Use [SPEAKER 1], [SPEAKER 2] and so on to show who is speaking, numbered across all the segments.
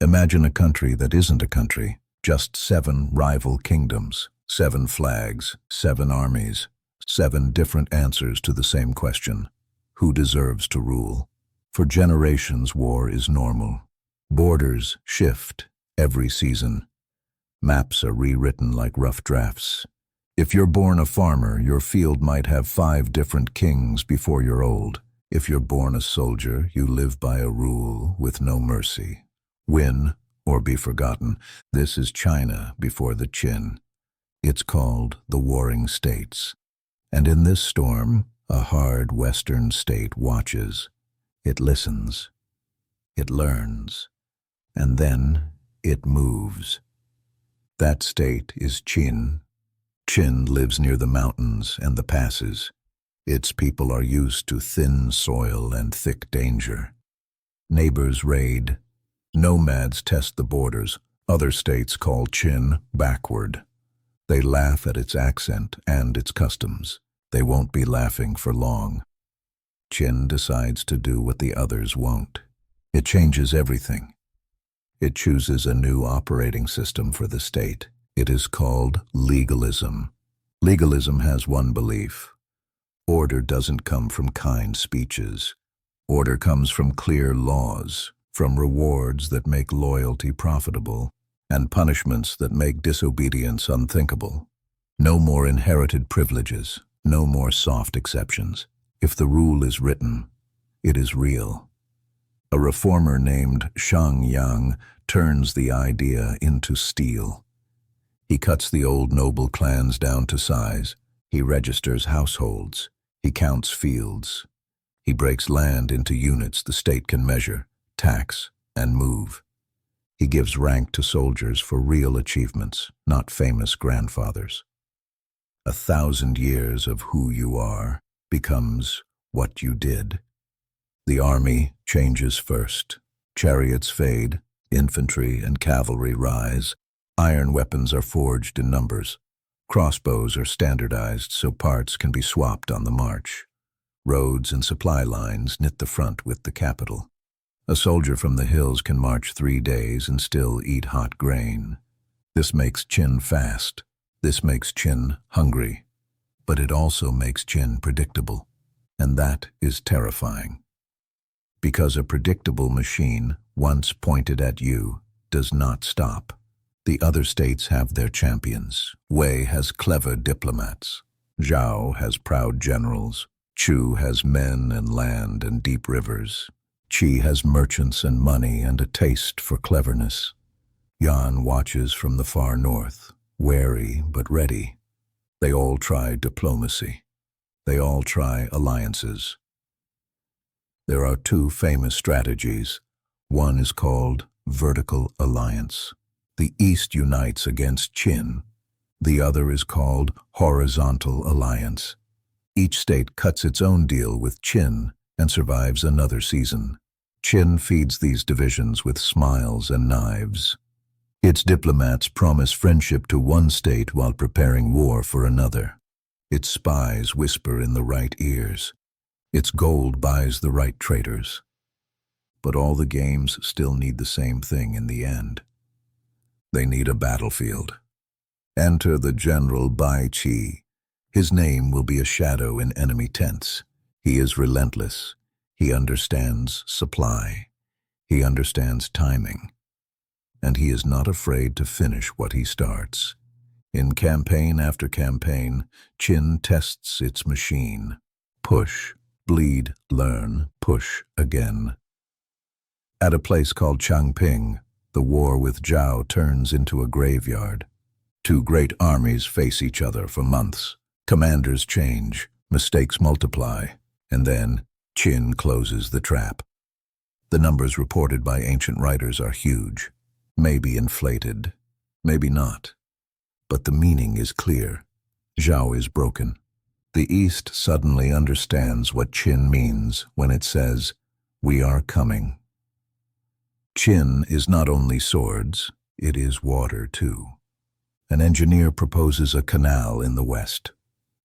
[SPEAKER 1] Imagine a country that isn't a country, just 7 rival kingdoms, 7 flags, 7 armies, 7 different answers to the same question: who deserves to rule? For generations, war is normal. Borders shift every season. Maps are rewritten like rough drafts. If you're born a farmer, your field might have 5 different kings before you're old. If you're born a soldier, you live by a rule with no mercy. Win or be forgotten. This is China before the Qin. It's called the Warring States. And in this storm, a hard Western state watches. It listens. It learns. And then it moves. That state is Qin. Qin lives near the mountains and the passes. Its people are used to thin soil and thick danger. Neighbors raid. Nomads test the borders. Other states call Qin backward. They laugh at its accent and its customs. They won't be laughing for long. Qin decides to do what the others won't. It changes everything. It chooses a new operating system for the state. It is called legalism. Legalism has one belief: order doesn't come from kind speeches. Order comes from clear laws, from rewards that make loyalty profitable, and punishments that make disobedience unthinkable. No more inherited privileges, no more soft exceptions. If the rule is written, it is real. A reformer named Shang Yang turns the idea into steel. He cuts the old noble clans down to size. He registers households. He counts fields. He breaks land into units the state can measure, tax, and move. He gives rank to soldiers for real achievements, not famous grandfathers. 1,000 years of who you are becomes what you did. The army changes first. Chariots fade, infantry and cavalry rise. Iron weapons are forged in numbers. Crossbows are standardized so parts can be swapped on the march. Roads and supply lines knit the front with the capital. A soldier from the hills can march 3 days and still eat hot grain. This makes Qin fast. This makes Qin hungry. But it also makes Qin predictable. And that is terrifying. Because a predictable machine, once pointed at you, does not stop. The other states have their champions. Wei has clever diplomats. Zhao has proud generals. Chu has men and land and deep rivers. Qi has merchants and money and a taste for cleverness. Yan watches from the far north, wary but ready. They all try diplomacy. They all try alliances. There are 2 famous strategies. One is called vertical alliance. The East unites against Qin. The other is called horizontal alliance. Each state cuts its own deal with Qin and survives another season. Qin feeds these divisions with smiles and knives. Its diplomats promise friendship to one state while preparing war for another. Its spies whisper in the right ears. Its gold buys the right traitors. But all the games still need the same thing in the end. They need a battlefield. Enter the general Bai Qi. His name will be a shadow in enemy tents. He is relentless. He understands supply. He understands timing. And he is not afraid to finish what he starts. In campaign after campaign, Qin tests its machine. Push, bleed, learn, push again. At a place called Changping, the war with Zhao turns into a graveyard. 2 great armies face each other for months. Commanders change, mistakes multiply, and then Qin closes the trap. The numbers reported by ancient writers are huge, maybe inflated, maybe not. But the meaning is clear. Zhao is broken. The East suddenly understands what Qin means when it says, "We are coming." Qin is not only swords, it is water too. An engineer proposes a canal in the west,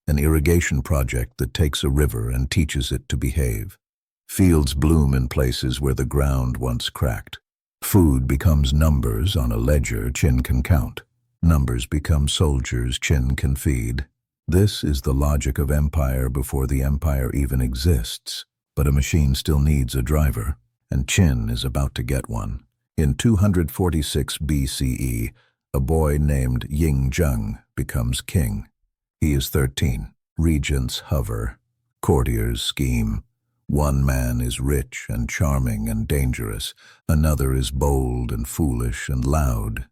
[SPEAKER 1] an irrigation project that takes a river and teaches it to behave. Fields bloom in places where the ground once cracked. Food becomes numbers on a ledger Qin can count. Numbers become soldiers Qin can feed. This is the logic of empire before the empire even exists. But a machine still needs a driver, and Qin is about to get one. In 246 BCE, a boy named Ying Zheng becomes king. He is 13. Regents hover. Courtiers scheme. One man is rich and charming and dangerous. Another is bold and foolish and loud.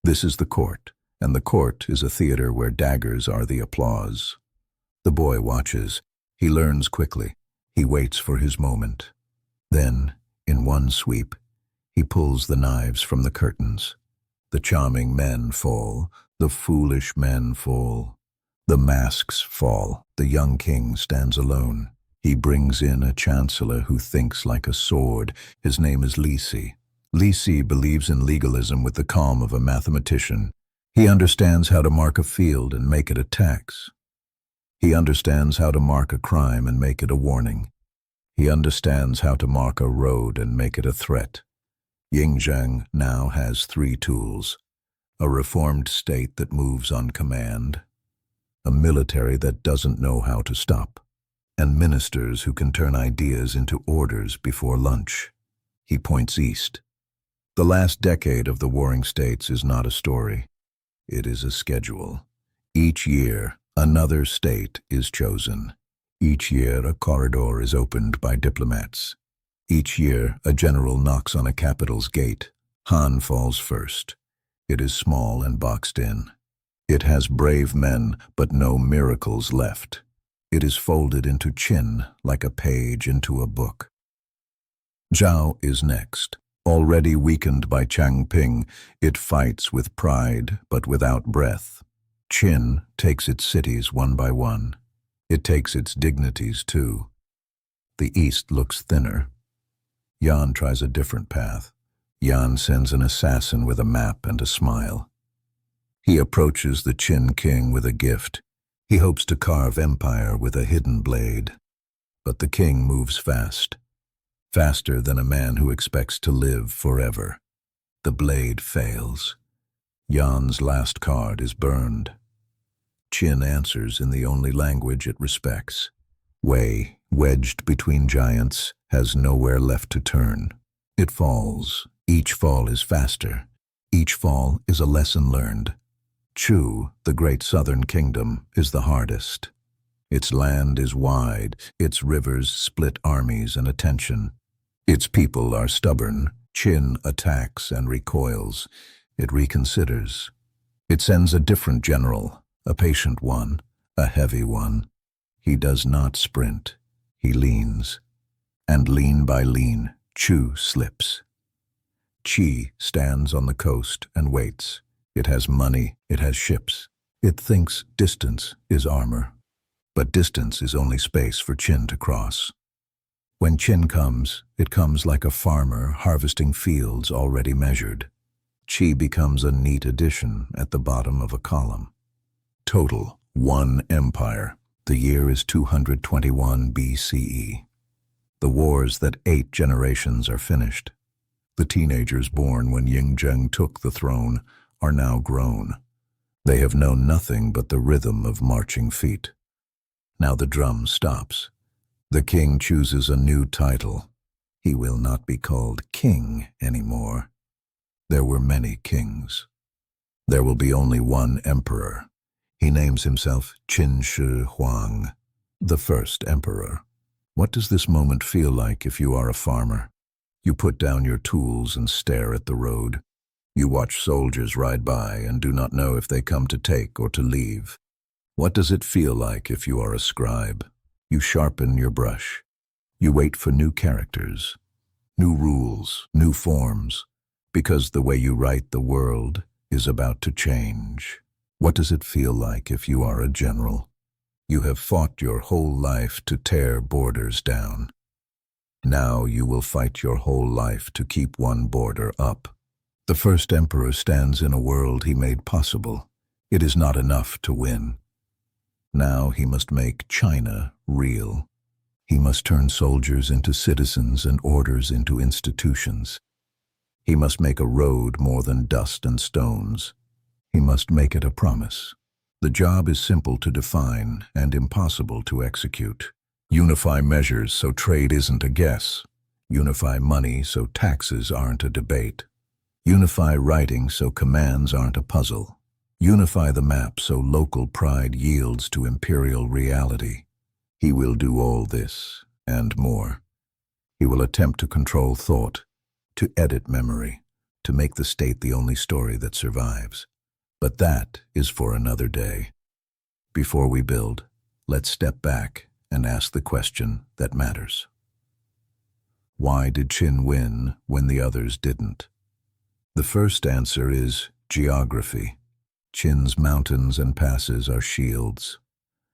[SPEAKER 1] This is the court, and the court is a theater where daggers are the applause. The boy watches. He learns quickly. He waits for his moment. Then, in one sweep, he pulls the knives from the curtains. The charming men fall. The foolish men fall. The masks fall. The young king stands alone. He brings in a chancellor who thinks like a sword. His name is Li Si. Li Si believes in legalism with the calm of a mathematician. He understands how to mark a field and make it a tax. He understands how to mark a crime and make it a warning. He understands how to mark a road and make it a threat. Ying Zheng now has 3 tools: a reformed state that moves on command, a military that doesn't know how to stop, and ministers who can turn ideas into orders before lunch. He points east. The last decade of the warring states is not a story. It is a schedule. Each year, another state is chosen. Each year, a corridor is opened by diplomats. Each year, a general knocks on a capital's gate. Han falls first. It is small and boxed in. It has brave men, but no miracles left. It is folded into Qin like a page into a book. Zhao is next. Already weakened by Changping, it fights with pride, but without breath. Qin takes its cities one by one. It takes its dignities too. The east looks thinner. Yan tries a different path. Yan sends an assassin with a map and a smile. He approaches the Qin king with a gift. He hopes to carve empire with a hidden blade. But the king moves fast. Faster than a man who expects to live forever. The blade fails. Yan's last card is burned. Qin answers in the only language it respects. Wei, wedged between giants, has nowhere left to turn. It falls. Each fall is faster. Each fall is a lesson learned. Chu, the great southern kingdom, is the hardest. Its land is wide. Its rivers split armies and attention. Its people are stubborn. Qin attacks and recoils. It reconsiders. It sends a different general. A patient one, a heavy one. He does not sprint. He leans. And lean by lean, Chu slips. Qi stands on the coast and waits. It has money, it has ships. It thinks distance is armor. But distance is only space for Qin to cross. When Qin comes, it comes like a farmer harvesting fields already measured. Qi becomes a neat addition at the bottom of a column. Total, 1 empire. The year is 221 BCE. The wars that 8 generations are finished. The teenagers born when Ying Zheng took the throne are now grown. They have known nothing but the rhythm of marching feet. Now the drum stops. The king chooses a new title. He will not be called king anymore. There were many kings. There will be only one emperor. He names himself Qin Shi Huang, the first emperor. What does this moment feel like if you are a farmer? You put down your tools and stare at the road. You watch soldiers ride by and do not know if they come to take or to leave. What does it feel like if you are a scribe? You sharpen your brush. You wait for new characters, new rules, new forms, because the way you write the world is about to change. What does it feel like if you are a general? You have fought your whole life to tear borders down. Now you will fight your whole life to keep one border up. The first emperor stands in a world he made possible. It is not enough to win. Now he must make China real. He must turn soldiers into citizens and orders into institutions. He must make a road more than dust and stones. He must make it a promise. The job is simple to define and impossible to execute. Unify measures so trade isn't a guess. Unify money so taxes aren't a debate. Unify writing so commands aren't a puzzle. Unify the map so local pride yields to imperial reality. He will do all this and more. He will attempt to control thought, to edit memory, to make the state the only story that survives. But that is for another day. Before we build, let's step back and ask the question that matters. Why did Qin win when the others didn't? The first answer is geography. Qin's mountains and passes are shields.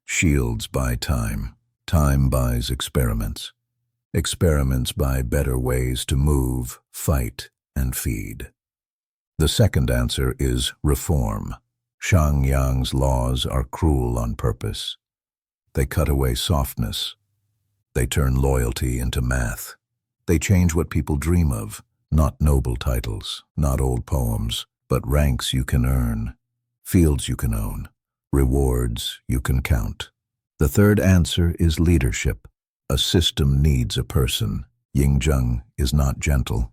[SPEAKER 1] Shields buy time. Time buys experiments. Experiments buy better ways to move, fight, and feed. The second answer is reform. Shang Yang's laws are cruel on purpose. They cut away softness. They turn loyalty into math. They change what people dream of, not noble titles, not old poems, but ranks you can earn, fields you can own, rewards you can count. The third answer is leadership. A system needs a person. Ying Zheng is not gentle.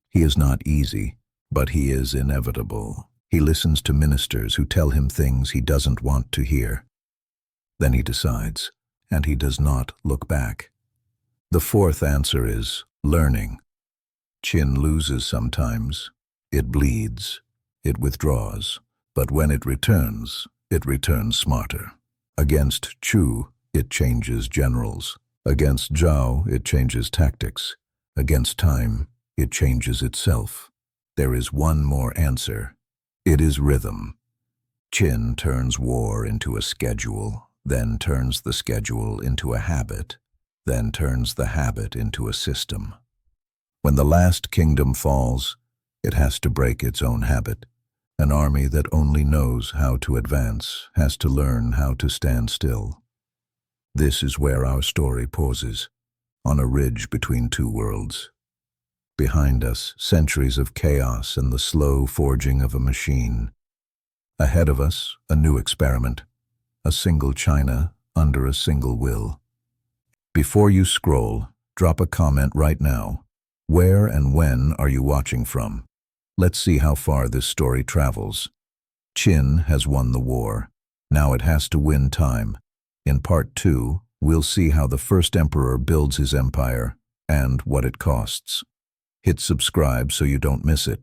[SPEAKER 1] He is not easy, but he is inevitable. He listens to ministers who tell him things he doesn't want to hear. Then he decides, and he does not look back. The fourth answer is learning. Qin loses sometimes. It bleeds. It withdraws. But when it returns smarter. Against Chu, it changes generals. Against Zhao, it changes tactics. Against time, it changes itself. There is one more answer. It is rhythm. Qin turns war into a schedule, then turns the schedule into a habit, then turns the habit into a system. When the last kingdom falls, it has to break its own habit. An army that only knows how to advance has to learn how to stand still. This is where our story pauses, on a ridge between two worlds. Behind us, centuries of chaos and the slow forging of a machine. Ahead of us, a new experiment, a single China under a single will. Before you scroll, drop a comment right now. Where and when are you watching from? Let's see how far this story travels. Qin has won the war. Now it has to win time. In part 2, we'll see how the first emperor builds his empire and what it costs. Hit subscribe so you don't miss it.